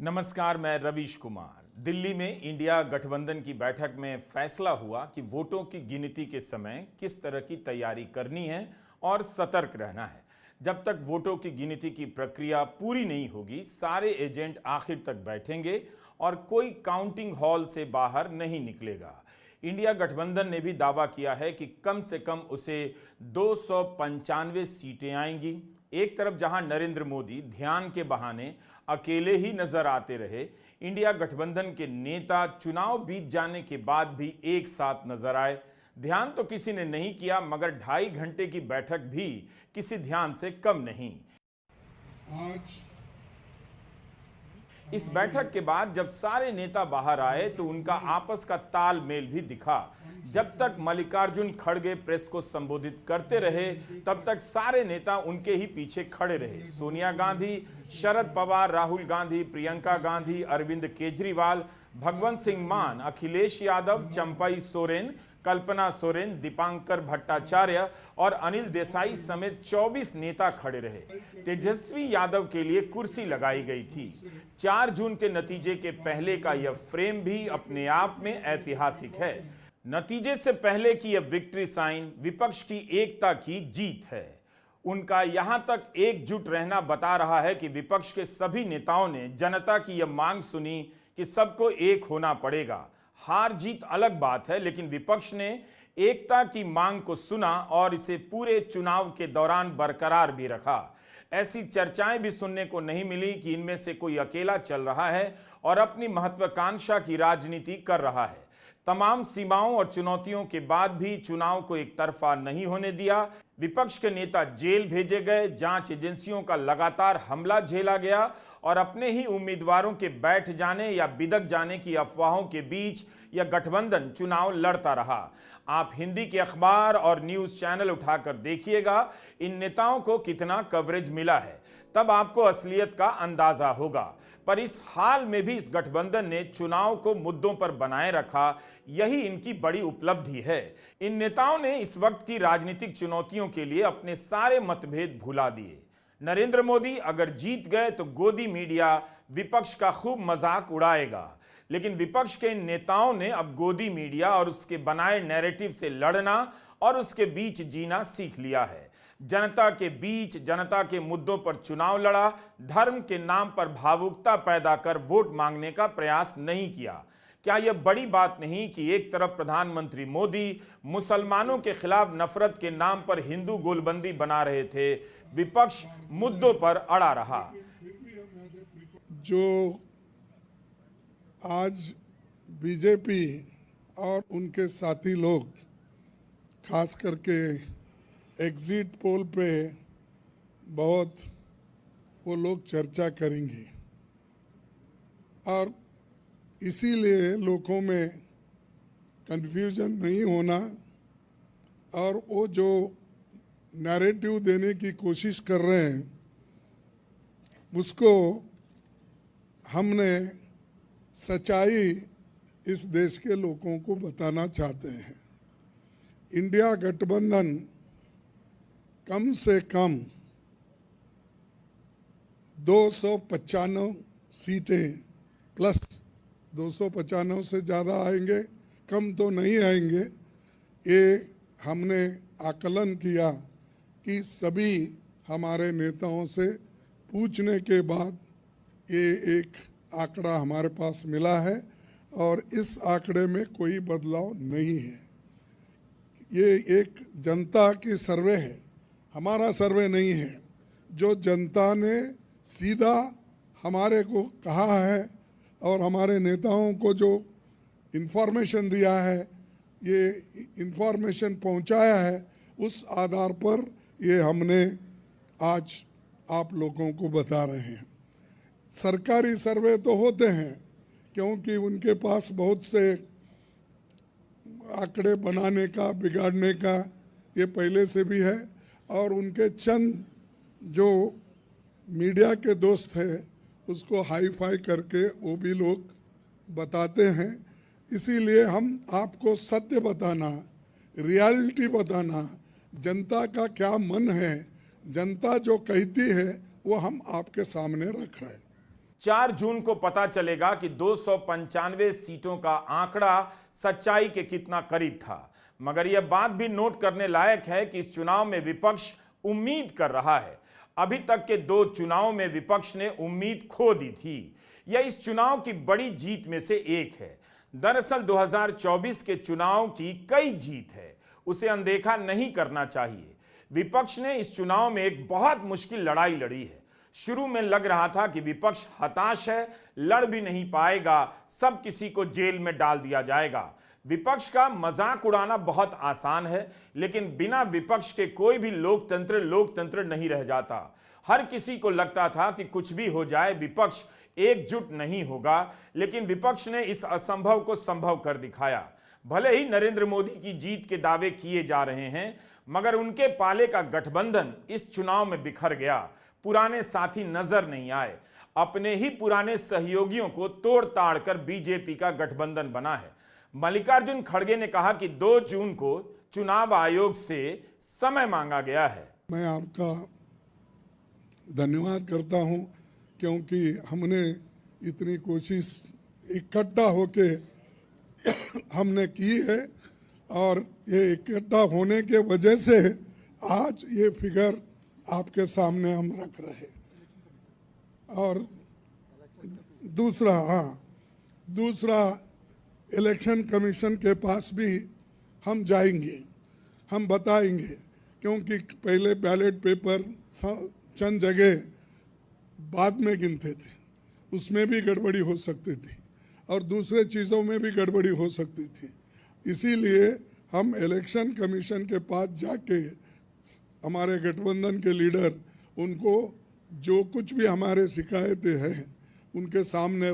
नमस्कार, मैं रवीश कुमार। दिल्ली में इंडिया गठबंधन की बैठक में फैसला हुआ कि वोटों की गिनती के समय किस तरह की तैयारी करनी है और सतर्क रहना है। जब तक वोटों की गिनती की प्रक्रिया पूरी नहीं होगी, सारे एजेंट आखिर तक बैठेंगे और कोई काउंटिंग हॉल से बाहर नहीं निकलेगा। इंडिया गठबंधन ने भी दावा किया है कि कम से कम उसे 295 सीटें आएंगी। एक तरफ जहां नरेंद्र मोदी ध्यान के बहाने अकेले ही नजर आते रहे, इंडिया गठबंधन के नेता चुनाव बीत जाने के बाद भी एक साथ नजर आए। ध्यान तो किसी ने नहीं किया, मगर 2.5 घंटे की बैठक भी किसी ध्यान से कम नहीं। आज इस बैठक के बाद जब सारे नेता बाहर आए तो उनका आपस का तालमेल भी दिखा। जब तक मल्लिकार्जुन खड़गे प्रेस को संबोधित करते रहे, तब तक सारे नेता उनके ही पीछे खड़े रहे। सोनिया गांधी, शरद पवार, राहुल गांधी, प्रियंका गांधी, अरविंद केजरीवाल, भगवंत सिंह मान, अखिलेश यादव, चंपई सोरेन, कल्पना सोरेन, दीपांकर भट्टाचार्य और अनिल देसाई समेत 24 नेता खड़े रहे। तेजस्वी यादव के लिए कुर्सी लगाई गई थी। 4 जून के नतीजे के पहले का यह फ्रेम भी अपने आप में ऐतिहासिक है। नतीजे से पहले की यह विक्ट्री साइन विपक्ष की एकता की जीत है। उनका यहां तक एकजुट रहना बता रहा है कि विपक्ष के सभी नेताओं ने जनता की यह मांग सुनी कि सबको एक होना पड़ेगा। हार जीत अलग बात है, लेकिन विपक्ष ने एकता की मांग को सुना और इसे पूरे चुनाव के दौरान बरकरार भी रखा। ऐसी चर्चाएं भी सुनने को नहीं मिली कि इनमें से कोई अकेला चल रहा है और अपनी महत्वाकांक्षा की राजनीति कर रहा है। तमाम सीमाओं और चुनौतियों के बाद भी चुनाव को एक तरफा नहीं होने दिया। विपक्ष के नेता जेल भेजे गए, जांच एजेंसियों का लगातार हमला झेला गया और अपने ही उम्मीदवारों के बैठ जाने या बिदक जाने की अफवाहों के बीच यह गठबंधन चुनाव लड़ता रहा। आप हिंदी के अखबार और न्यूज चैनल उठाकर देखिएगा इन नेताओं को कितना कवरेज मिला है, तब आपको असलियत का अंदाजा होगा। पर इस हाल में भी इस गठबंधन ने चुनाव को मुद्दों पर बनाए रखा, यही इनकी बड़ी उपलब्धि है। इन नेताओं ने इस वक्त की राजनीतिक चुनौतियों के लिए अपने सारे मतभेद भुला दिए। नरेंद्र मोदी अगर जीत गए तो गोदी मीडिया विपक्ष का खूब मजाक उड़ाएगा, लेकिन विपक्ष के इन नेताओं ने अब गोदी मीडिया और उसके बनाए नैरेटिव से लड़ना और उसके बीच जीना सीख लिया है। जनता के बीच, जनता के मुद्दों पर चुनाव लड़ा, धर्म के नाम पर भावुकता पैदा कर वोट मांगने का प्रयास नहीं किया। क्या यह बड़ी बात नहीं कि एक तरफ प्रधानमंत्री मोदी मुसलमानों के खिलाफ नफरत के नाम पर हिंदू गोलबंदी बना रहे थे, विपक्ष मुद्दों पर अड़ा रहा। जो आज बीजेपी और उनके साथी लोग खास करके एग्जिट पोल पे बहुत वो लोग चर्चा करेंगे और इसीलिए लोगों में कंफ्यूजन नहीं होना और वो जो नैरेटिव देने की कोशिश कर रहे हैं उसको हमने सच्चाई इस देश के लोगों को बताना चाहते हैं। इंडिया गठबंधन कम से कम 295 सीटें प्लस 295 से ज़्यादा आएंगे, कम तो नहीं आएंगे। ये हमने आकलन किया कि सभी हमारे नेताओं से पूछने के बाद ये एक आंकड़ा हमारे पास मिला है और इस आंकड़े में कोई बदलाव नहीं है। ये एक जनता की सर्वे है, हमारा सर्वे नहीं है। जो जनता ने सीधा हमारे को कहा है और हमारे नेताओं को जो इन्फॉर्मेशन दिया है, ये इन्फॉर्मेशन पहुंचाया है, उस आधार पर ये हमने आज आप लोगों को बता रहे हैं। सरकारी सर्वे तो होते हैं क्योंकि उनके पास बहुत से आंकड़े बनाने का, बिगाड़ने का ये पहले से भी है और उनके चंद जो मीडिया के दोस्त हैं उसको हाई फाई करके वो भी लोग बताते हैं। इसीलिए हम आपको सत्य बताना, रियलिटी बताना, जनता का क्या मन है, जनता जो कहती है वो हम आपके सामने रख रहे हैं। 4 जून को पता चलेगा कि 295 सीटों का आंकड़ा सच्चाई के कितना करीब था। मगर यह बात भी नोट करने लायक है कि इस चुनाव में विपक्ष उम्मीद कर रहा है। अभी तक के 2 चुनाव में विपक्ष ने उम्मीद खो दी थी। यह इस चुनाव की बड़ी जीत में से एक है। दरअसल 2024 के चुनाव की कई जीत है, उसे अनदेखा नहीं करना चाहिए। विपक्ष ने इस चुनाव में एक बहुत मुश्किल लड़ाई लड़ी है। शुरू में लग रहा था कि विपक्ष हताश है, लड़ भी नहीं पाएगा, सब किसी को जेल में डाल दिया जाएगा। विपक्ष का मजाक उड़ाना बहुत आसान है, लेकिन बिना विपक्ष के कोई भी लोकतंत्र नहीं रह जाता। हर किसी को लगता था कि कुछ भी हो जाए विपक्ष एकजुट नहीं होगा, लेकिन विपक्ष ने इस असंभव को संभव कर दिखाया। भले ही नरेंद्र मोदी की जीत के दावे किए जा रहे हैं, मगर उनके पाले का गठबंधन इस चुनाव में बिखर गया। पुराने साथी नजर नहीं आए। अपने ही पुराने सहयोगियों को तोड़ ताड़ कर बीजेपी का गठबंधन बना है। मल्लिकार्जुन खड़गे ने कहा कि 2 जून को चुनाव आयोग से समय मांगा गया है। मैं आपका धन्यवाद करता हूं, क्योंकि हमने इतनी कोशिश इकट्ठा होके हमने की है, और ये इकट्ठा होने के वजह से आज ये फिगर आपके सामने हम रख रहे। और दूसरा इलेक्शन कमीशन के पास भी हम जाएंगे, हम बताएंगे, क्योंकि पहले बैलेट पेपर चंद जगह बाद में गिनते थे, उसमें भी गड़बड़ी हो सकती थी, और दूसरे चीज़ों में भी गड़बड़ी हो सकती थी। इसीलिए हम इलेक्शन कमीशन के पास जाके हमारे गठबंधन के लीडर उनको जो कुछ भी हमारे शिकायतें हैं उनके सामने